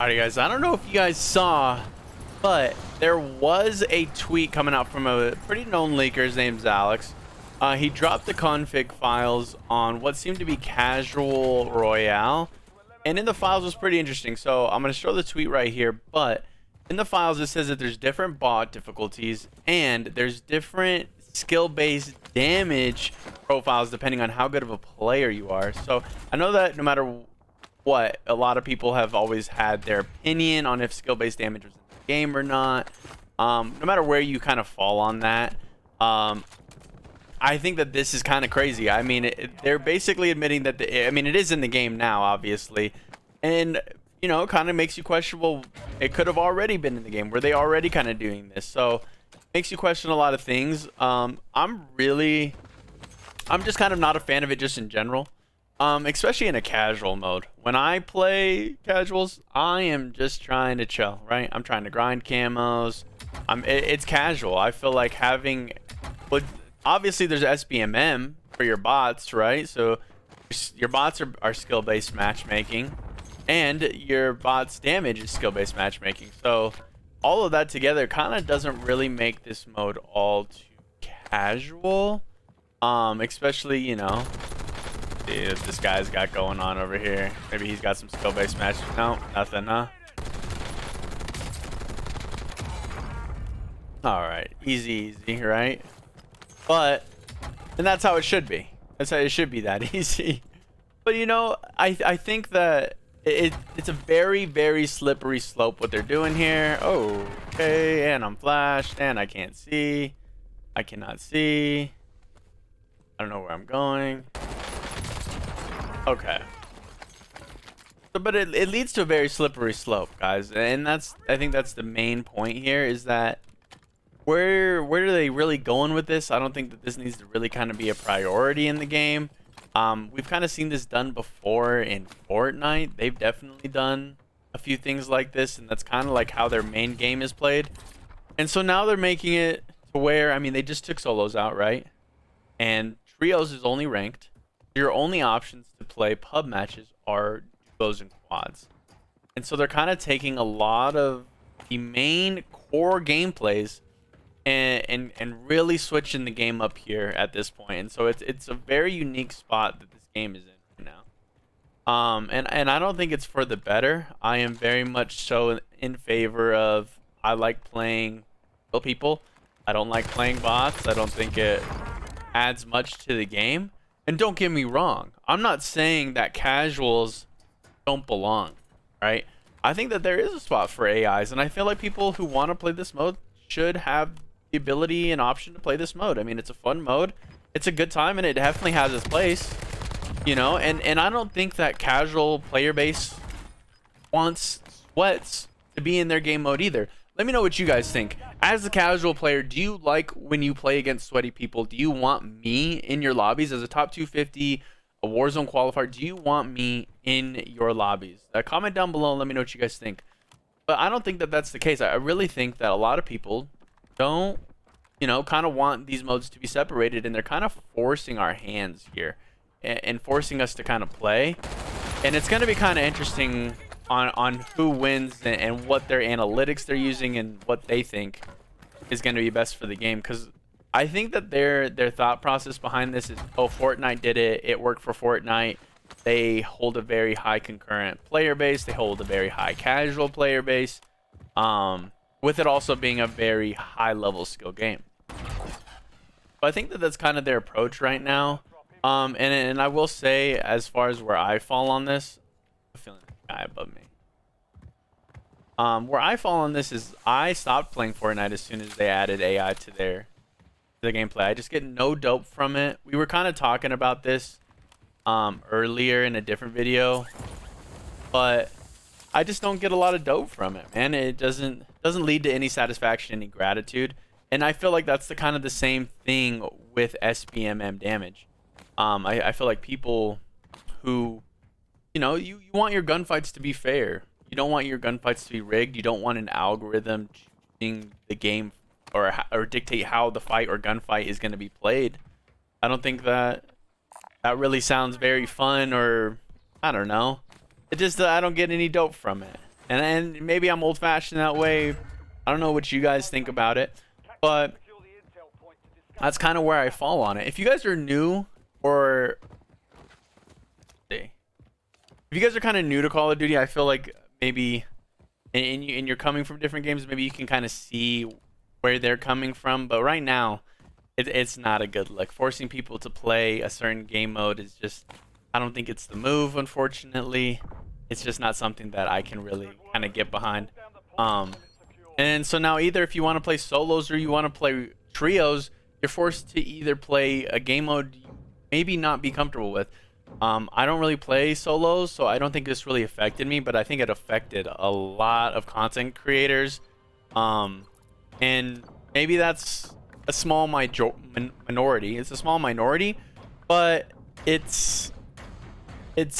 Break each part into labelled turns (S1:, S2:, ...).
S1: Alright guys, I don't know if you guys saw, but there was a tweet coming out from a pretty known leaker. His name's Alex. He dropped the config files on what seemed to be Casual Royale, and in the files was pretty interesting. So I'm going to show the tweet right here, but in the files it says that there's different bot difficulties and there's different skill-based damage profiles depending on how good of a player you are. So I know that no matter what, a lot of people have always had their opinion on if skill-based damage was in the game or not. No matter where you kind of fall on that, I think that this is kind of crazy. I mean, they're basically admitting that it is in the game now, obviously, and you know, it kind of makes you question, well, it could have already been in the game. Were they already kind of doing this? So it makes you question a lot of things. I'm just kind of not a fan of it just in general. Especially in a casual mode. When I play casuals, I am just trying to chill, right? I'm trying to grind camos. It's casual. I feel like having, but obviously there's SBMM for your bots, right? So your bots are skill-based matchmaking, and your bots damage is skill-based matchmaking. So all of that together kind of doesn't really make this mode all too casual. Especially, you know, this guy's got going on over here. Maybe he's got some skill-based match. No, nothing, huh? Alright, easy, right? And that's how it should be. That's how it should be, that easy. But you know, I think that it's a very, very slippery slope what they're doing here. Oh, okay, and I'm flashed, and I can't see. I cannot see. I don't know where I'm going. Okay. So, but it leads to a very slippery slope, guys, and I think that's the main point here, is that where are they really going with this? I don't think that this needs to really kind of be a priority in the game. We've kind of seen this done before in Fortnite. They've definitely done a few things like this, and that's kind of like how their main game is played. And so now they're making it to where, I mean, they just took solos out, right? And trios is only ranked. Your only options to play pub matches are duos and quads. And so they're kind of taking a lot of the main core gameplays and really switching the game up here at this point. And so it's a very unique spot that this game is in right now. And I don't think it's for the better. I am very much so in favor of, I like playing real people. I don't like playing bots. I don't think it adds much to the game. And don't get me wrong, I'm not saying that casuals don't belong, right? I think that there is a spot for AIs, and I feel like people who want to play this mode should have the ability and option to play this mode. I mean, it's a fun mode, it's a good time, and it definitely has its place, you know. And I don't think that casual player base wants sweats to be in their game mode either. Let me know what you guys think. As a casual player, do you like when you play against sweaty people? Do you want me in your lobbies as a top 250, a Warzone qualifier? Do you want me in your lobbies? Comment down below and let me know what you guys think. But I don't think that that's the case. I really think that a lot of people don't, you know, kind of want these modes to be separated, and they're kind of forcing our hands here and forcing us to kind of play. And it's going to be kind of interesting on who wins and what their analytics they're using and what they think is going to be best for the game. Because I think that their thought process behind this is, oh, Fortnite did it. It worked for Fortnite. They hold a very high concurrent player base. They hold a very high casual player base. With it also being a very high level skill game. But I think that that's kind of their approach right now. And I will say, as far as where I fall on this, I'm feeling the guy above me. Where I fall on this is I stopped playing Fortnite as soon as they added AI to their gameplay. I just get no dope from it. We were kind of talking about this earlier in a different video, but I just don't get a lot of dope from it, man. It doesn't lead to any satisfaction, any gratitude. And I feel like that's the kind of the same thing with SBMM damage. I feel like people who, you know, you want your gunfights to be fair. You don't want your gunfights to be rigged. You don't want an algorithm choosing the game or dictate how the fight or gunfight is going to be played. I don't think that really sounds very fun, or I don't know. It just, I don't get any dope from it. And maybe I'm old-fashioned that way. I don't know what you guys think about it, but that's kind of where I fall on it. If you guys are new, or if you guys are kind of new to Call of Duty, I feel like maybe, and you're coming from different games, maybe you can kind of see where they're coming from. But right now, it's not a good look. Forcing people to play a certain game mode is just, I don't think it's the move, unfortunately. It's just not something that I can really kind of get behind. And so now either if you want to play solos or you want to play trios, you're forced to either play a game mode you maybe not be comfortable with. I don't really play solos, so I don't think this really affected me, but I think it affected a lot of content creators. And maybe that's a small minority. It's a small minority, but it's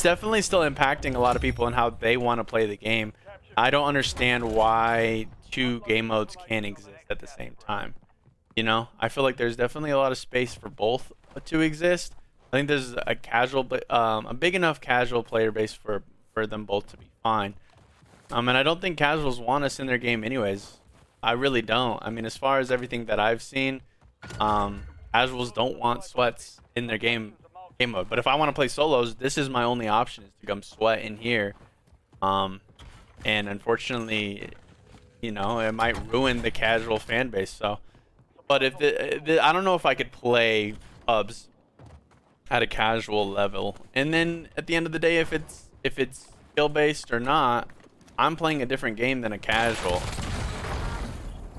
S1: definitely still impacting a lot of people and how they want to play the game. I don't understand why two game modes can't exist at the same time. You know, I feel like there's definitely a lot of space for both to exist. I think there's a casual, a big enough casual player base for them both to be fine. And I don't think casuals want us in their game anyways. I really don't. I mean, as far as everything that I've seen, casuals don't want sweats in their game mode. But if I want to play solos, this is my only option, is to come sweat in here. And unfortunately, you know, it might ruin the casual fan base. So, but if I don't know if I could play pubs at a casual level, and then at the end of the day, if it's skill based or not, I'm playing a different game than a casual.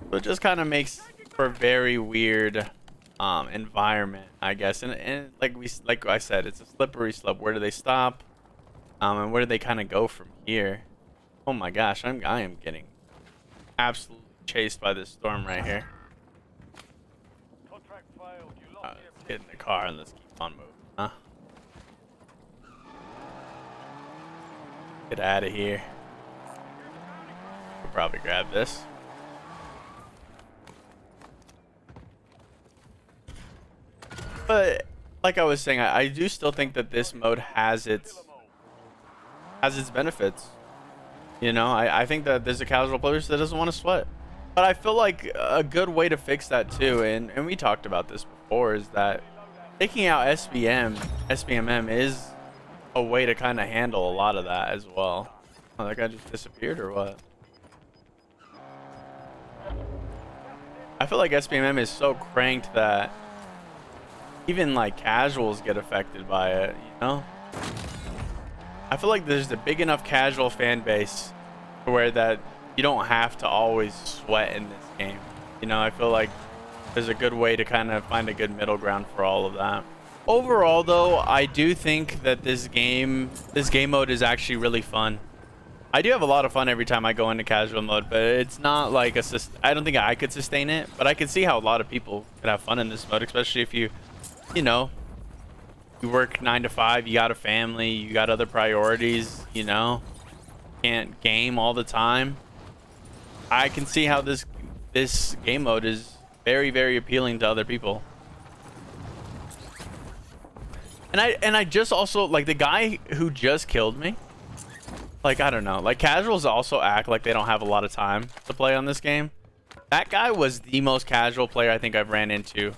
S1: So it just kind of makes for a very weird environment, I guess. And like I said, it's a slippery slope. Where do they stop? And where do they kind of go from here? Oh my gosh, I am getting absolutely chased by this storm right here. Let's get in the car and let's keep on moving, huh? Get out of here. We'll probably grab this. But like I was saying, I do still think that this mode has its benefits. You know, I think that there's a casual player that doesn't want to sweat. But I feel like a good way to fix that too, and we talked about this before, is that taking out SBMM is a way to kind of handle a lot of that as well. Oh, that guy just disappeared or what? I feel like SBMM is so cranked that even like casuals get affected by it, you know? I feel like there's a big enough casual fan base where that you don't have to always sweat in this game. You know, I feel like there's a good way to kind of find a good middle ground for all of that. Overall though, I do think that this game mode is actually really fun. I do have a lot of fun every time I go into casual mode, but it's not like I don't think I could sustain it, but I can see how a lot of people could have fun in this mode, especially if you know, you work 9 to 5, you got a family, you got other priorities, you know, can't game all the time. I can see how this game mode is very, very appealing to other people. And I just also, like, the guy who just killed me, like, I don't know, like, casuals also act like they don't have a lot of time to play on this game. That guy was the most casual player I think I've ran into,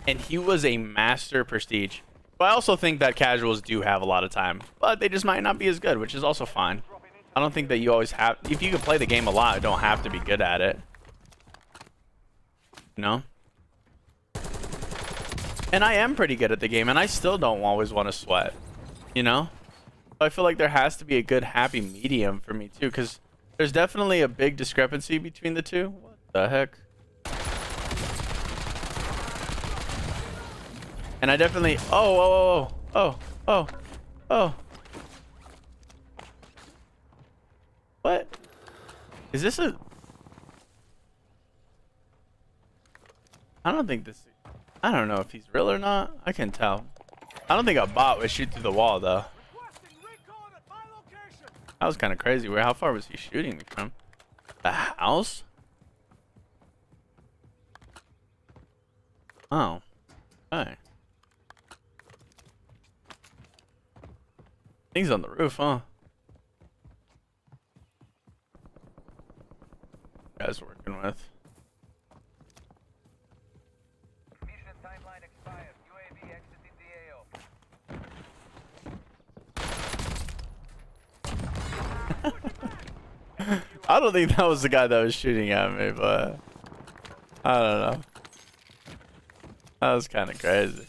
S1: and he was a master prestige. But I also think that casuals do have a lot of time, but they just might not be as good, which is also fine. I don't think that you always have, if you can play the game a lot, you don't have to be good at it, you know? And I am pretty good at the game, and I still don't always want to sweat, you know? But I feel like there has to be a good happy medium for me too, because there's definitely a big discrepancy between the two. What the heck? And I definitely, oh. What? Is this a, I don't think this, I don't know if he's real or not. I can tell. I don't think a bot would shoot through the wall though. That was kind of crazy. How far was he shooting me from? The house? Oh. Okay. Things on the roof, huh? guys working with.
S2: Mission timeline expired. UAV exiting the AO.
S1: I don't think that was the guy that was shooting at me, but I don't know. That was kind of crazy.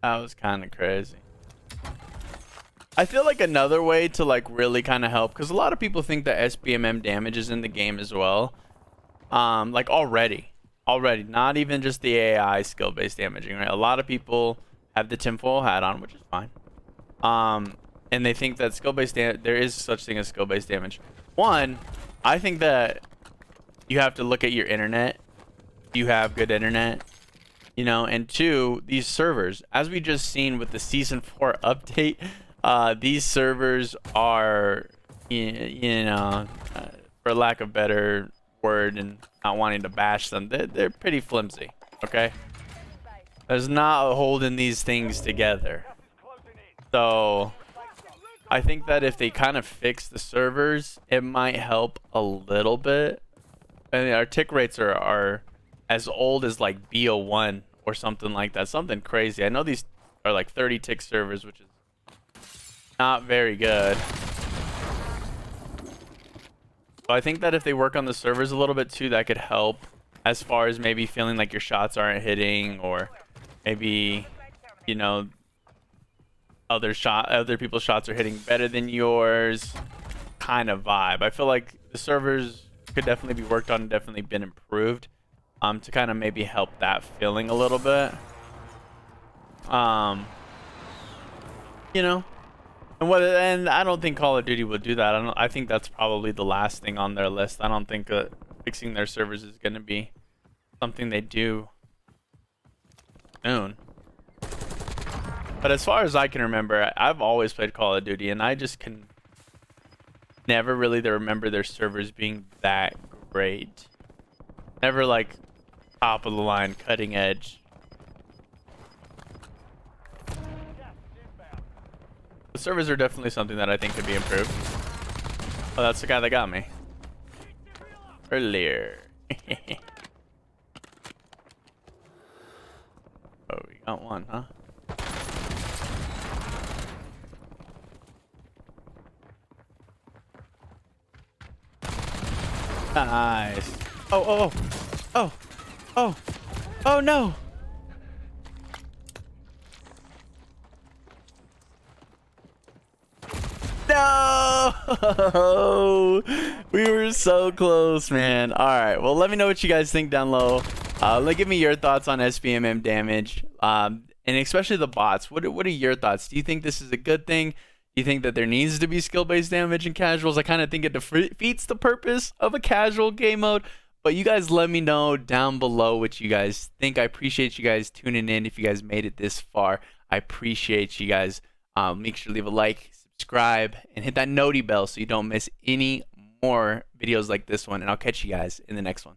S1: That was kind of crazy. I feel like another way to like really kind of help, because a lot of people think that SBMM damage is in the game as well. Like already, not even just the AI skill-based damaging, right? A lot of people have the tinfoil hat on, which is fine. And they think that skill-based there is such thing as skill-based damage. One, I think that you have to look at your internet. You have good internet, you know. And two, these servers, as we just seen with the season 4 update, these servers are, you know, for lack of better word and not wanting to bash them, they're pretty flimsy. Okay, there's not holding these things together. So I think that if they kind of fix the servers, it might help a little bit. And our tick rates are as old as like BO1 or something like that. Something crazy. I know these are like 30 tick servers, which is not very good. So I think that if they work on the servers a little bit too, that could help as far as maybe feeling like your shots aren't hitting, or maybe, you know, other people's shots are hitting better than yours kind of vibe. I feel like the servers could definitely be worked on and definitely been improved to kind of maybe help that feeling a little bit. You know, and I don't think Call of Duty would do that. I think that's probably the last thing on their list. I don't think that fixing their servers is going to be something they do soon. But as far as I can remember, I've always played Call of Duty, and I just can never really remember their servers being that great. Never like top of the line, cutting edge. The servers are definitely something that I think could be improved. Oh, that's the guy that got me earlier. Oh, we got one, huh? Nice. Oh no. No. We were so close, man. All right, well, let me know what you guys think down low. Give me your thoughts on SBMM damage, and especially the bots. What are your thoughts? Do you think this is a good thing? Do you think that there needs to be skill-based damage in casuals? I kind of think it defeats the purpose of a casual game mode. But you guys let me know down below what you guys think. I appreciate you guys tuning in. If you guys made it this far, I appreciate you guys. Make sure to leave a like, subscribe, and hit that noti bell so you don't miss any more videos like this one. And I'll catch you guys in the next one.